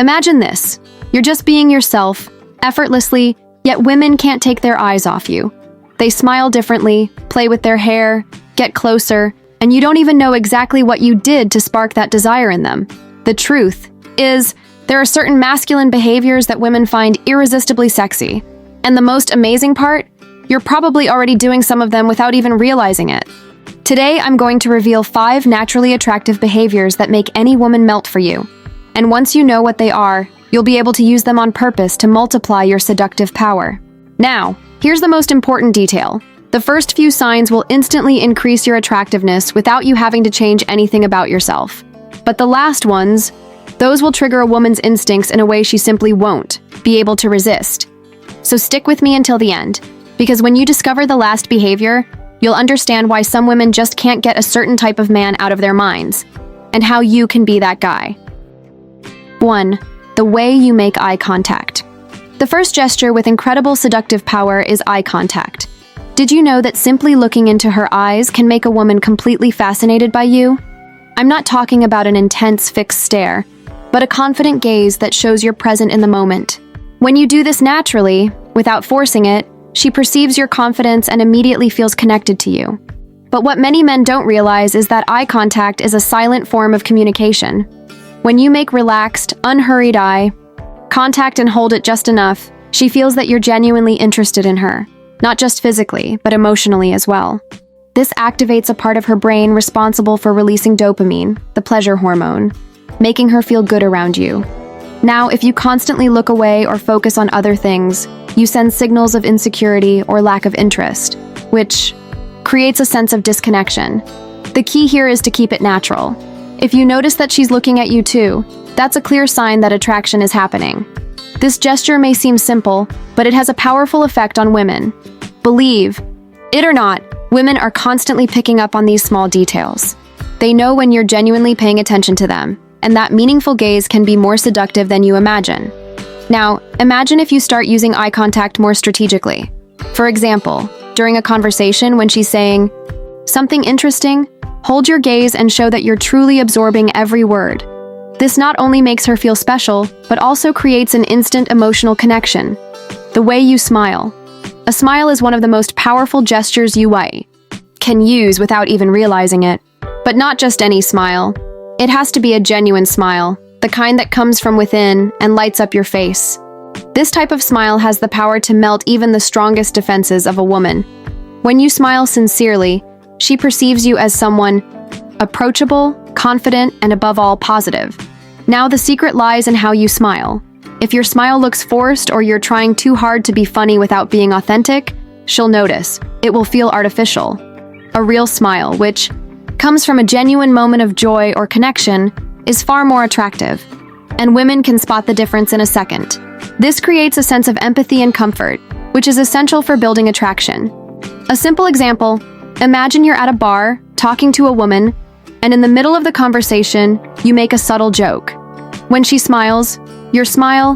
Imagine this. You're just being yourself, effortlessly, yet women can't take their eyes off you. They smile differently, play with their hair, get closer, and you don't even know exactly what you did to spark that desire in them. The truth is, there are certain masculine behaviors that women find irresistibly sexy. And the most amazing part? You're probably already doing some of them without even realizing it. Today, I'm going to reveal 5 naturally attractive behaviors that make any woman melt for you. And once you know what they are, you'll be able to use them on purpose to multiply your seductive power. Now, here's the most important detail. The first few signs will instantly increase your attractiveness without you having to change anything about yourself. But the last ones, those will trigger a woman's instincts in a way she simply won't be able to resist. So stick with me until the end, because when you discover the last behavior, you'll understand why some women just can't get a certain type of man out of their minds, and how you can be that guy. 1. The way you make eye contact. The first gesture with incredible seductive power is eye contact. Did you know that simply looking into her eyes can make a woman completely fascinated by you? I'm not talking about an intense, fixed stare, but a confident gaze that shows you're present in the moment. When you do this naturally, without forcing it, she perceives your confidence and immediately feels connected to you. But what many men don't realize is that eye contact is a silent form of communication. When you make relaxed, unhurried eye contact and hold it just enough, she feels that you're genuinely interested in her, not just physically, but emotionally as well. This activates a part of her brain responsible for releasing dopamine, the pleasure hormone, making her feel good around you. Now, if you constantly look away or focus on other things, you send signals of insecurity or lack of interest, which creates a sense of disconnection. The key here is to keep it natural. If you notice that she's looking at you too, that's a clear sign that attraction is happening. This gesture may seem simple, but it has a powerful effect on women. Believe it or not, women are constantly picking up on these small details. They know when you're genuinely paying attention to them, and that meaningful gaze can be more seductive than you imagine. Now, imagine if you start using eye contact more strategically. For example, during a conversation when she's saying something interesting, hold your gaze and show that you're truly absorbing every word. This not only makes her feel special, but also creates an instant emotional connection. The way you smile. A smile is one of the most powerful gestures you can use without even realizing it. But not just any smile. It has to be a genuine smile, the kind that comes from within and lights up your face. This type of smile has the power to melt even the strongest defenses of a woman. When you smile sincerely, she perceives you as someone approachable, confident, and above all, positive. Now the secret lies in how you smile. If your smile looks forced or you're trying too hard to be funny without being authentic, she'll notice. It will feel artificial. A real smile, which comes from a genuine moment of joy or connection, is far more attractive. And women can spot the difference in a second. This creates a sense of empathy and comfort, which is essential for building attraction. A simple example, imagine you're at a bar, talking to a woman, and in the middle of the conversation, you make a subtle joke. When she smiles, your smile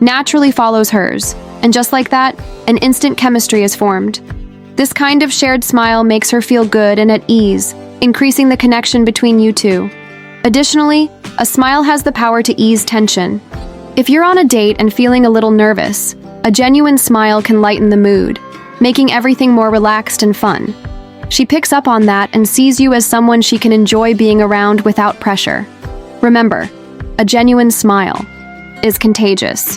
naturally follows hers, and just like that, an instant chemistry is formed. This kind of shared smile makes her feel good and at ease, increasing the connection between you two. Additionally, a smile has the power to ease tension. If you're on a date and feeling a little nervous, a genuine smile can lighten the mood, making everything more relaxed and fun. She picks up on that and sees you as someone she can enjoy being around without pressure. Remember, a genuine smile is contagious.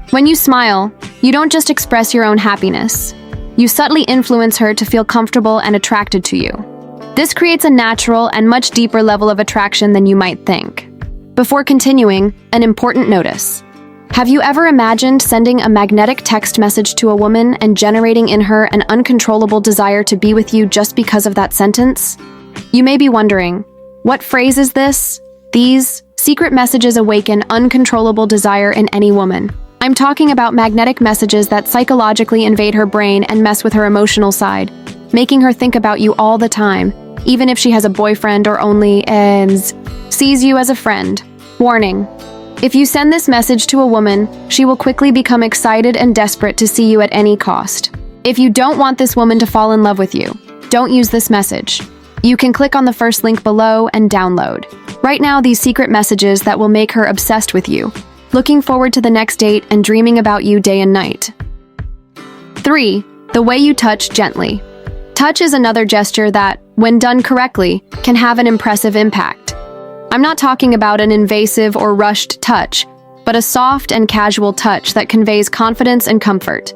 When you smile, you don't just express your own happiness. You subtly influence her to feel comfortable and attracted to you. This creates a natural and much deeper level of attraction than you might think. Before continuing, an important notice. Have you ever imagined sending a magnetic text message to a woman and generating in her an uncontrollable desire to be with you just because of that sentence? You may be wondering, what phrase is this? These secret messages awaken uncontrollable desire in any woman. I'm talking about magnetic messages that psychologically invade her brain and mess with her emotional side, making her think about you all the time, even if she has a boyfriend or only sees you as a friend. Warning. If you send this message to a woman, she will quickly become excited and desperate to see you at any cost. If you don't want this woman to fall in love with you, don't use this message. You can click on the first link below and download. Right now, these secret messages that will make her obsessed with you. looking forward to the next date and dreaming about you day and night. 3. The way you touch gently. Touch is another gesture that, when done correctly, can have an impressive impact. I'm not talking about an invasive or rushed touch, but a soft and casual touch that conveys confidence and comfort.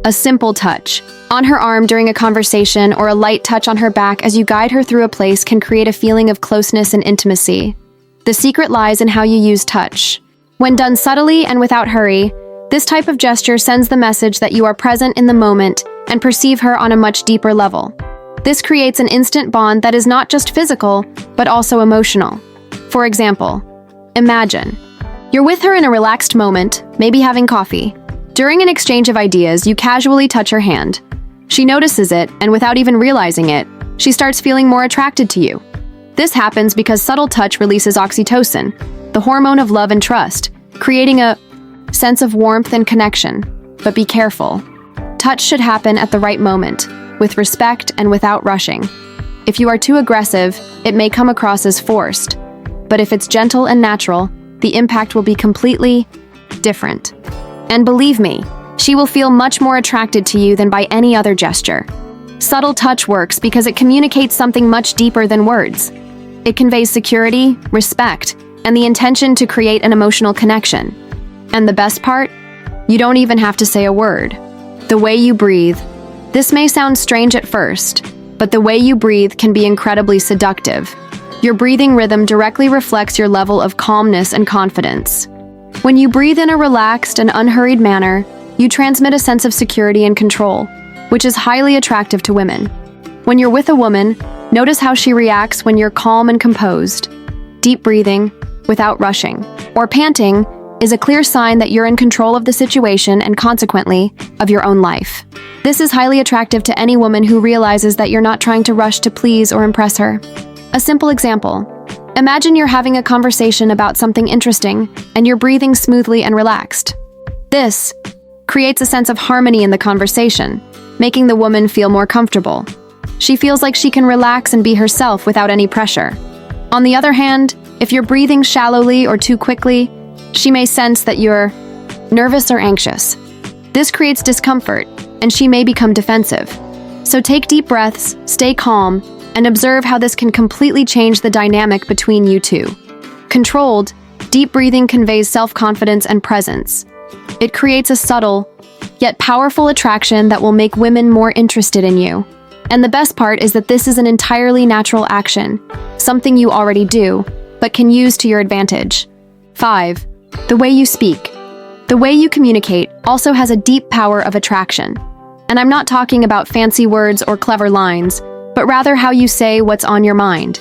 A simple touch on her arm during a conversation or a light touch on her back as you guide her through a place can create a feeling of closeness and intimacy. The secret lies in how you use touch. When done subtly and without hurry, this type of gesture sends the message that you are present in the moment and perceive her on a much deeper level. This creates an instant bond that is not just physical, but also emotional. For example, imagine you're with her in a relaxed moment, maybe having coffee. During an exchange of ideas, you casually touch her hand. She notices it, and without even realizing it, she starts feeling more attracted to you. This happens because subtle touch releases oxytocin, the hormone of love and trust, creating a sense of warmth and connection. But be careful. Touch should happen at the right moment, with respect and without rushing. If you are too aggressive, it may come across as forced. But if it's gentle and natural, the impact will be completely different. And believe me, she will feel much more attracted to you than by any other gesture. Subtle touch works because it communicates something much deeper than words. It conveys security, respect, and the intention to create an emotional connection. And the best part? You don't even have to say a word. The way you breathe. This may sound strange at first, but the way you breathe can be incredibly seductive. Your breathing rhythm directly reflects your level of calmness and confidence. When you breathe in a relaxed and unhurried manner, you transmit a sense of security and control, which is highly attractive to women. When you're with a woman, notice how she reacts when you're calm and composed. Deep breathing, without rushing, or panting, is a clear sign that you're in control of the situation and consequently, of your own life. This is highly attractive to any woman who realizes that you're not trying to rush to please or impress her. A simple example. Imagine you're having a conversation about something interesting, and you're breathing smoothly and relaxed. This creates a sense of harmony in the conversation, making the woman feel more comfortable. She feels like she can relax and be herself without any pressure. On the other hand, if you're breathing shallowly or too quickly, she may sense that you're nervous or anxious. This creates discomfort, and she may become defensive. So take deep breaths, stay calm, and observe how this can completely change the dynamic between you two. Controlled, deep breathing conveys self-confidence and presence. It creates a subtle, yet powerful attraction that will make women more interested in you. And the best part is that this is an entirely natural action, something you already do, but can use to your advantage. 5. The way you speak. The way you communicate also has a deep power of attraction. And I'm not talking about fancy words or clever lines, but rather how you say what's on your mind.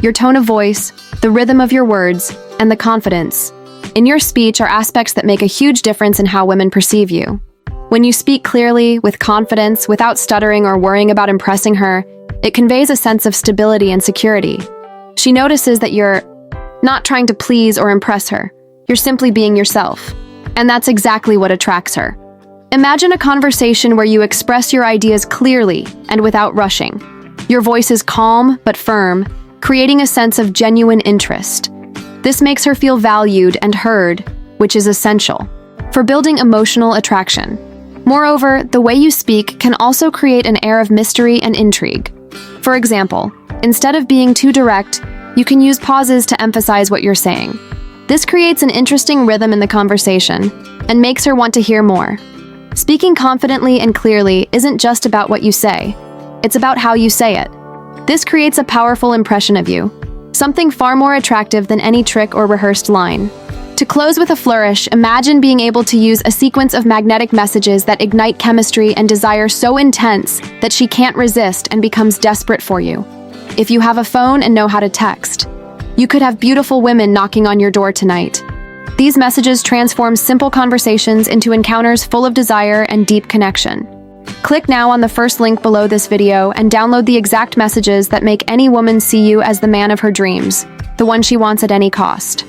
Your tone of voice, the rhythm of your words, and the confidence in your speech are aspects that make a huge difference in how women perceive you. When you speak clearly, with confidence, without stuttering or worrying about impressing her, it conveys a sense of stability and security. She notices that you're not trying to please or impress her. You're simply being yourself. And that's exactly what attracts her. Imagine a conversation where you express your ideas clearly and without rushing. Your voice is calm but firm, creating a sense of genuine interest. This makes her feel valued and heard, which is essential for building emotional attraction. Moreover, the way you speak can also create an air of mystery and intrigue. For example, instead of being too direct, you can use pauses to emphasize what you're saying. This creates an interesting rhythm in the conversation and makes her want to hear more. Speaking confidently and clearly isn't just about what you say. It's about how you say it. This creates a powerful impression of you, something far more attractive than any trick or rehearsed line. To close with a flourish, imagine being able to use a sequence of magnetic messages that ignite chemistry and desire so intense that she can't resist and becomes desperate for you. If you have a phone and know how to text, you could have beautiful women knocking on your door tonight. These messages transform simple conversations into encounters full of desire and deep connection. Click now on the first link below this video and download the exact messages that make any woman see you as the man of her dreams, the one she wants at any cost.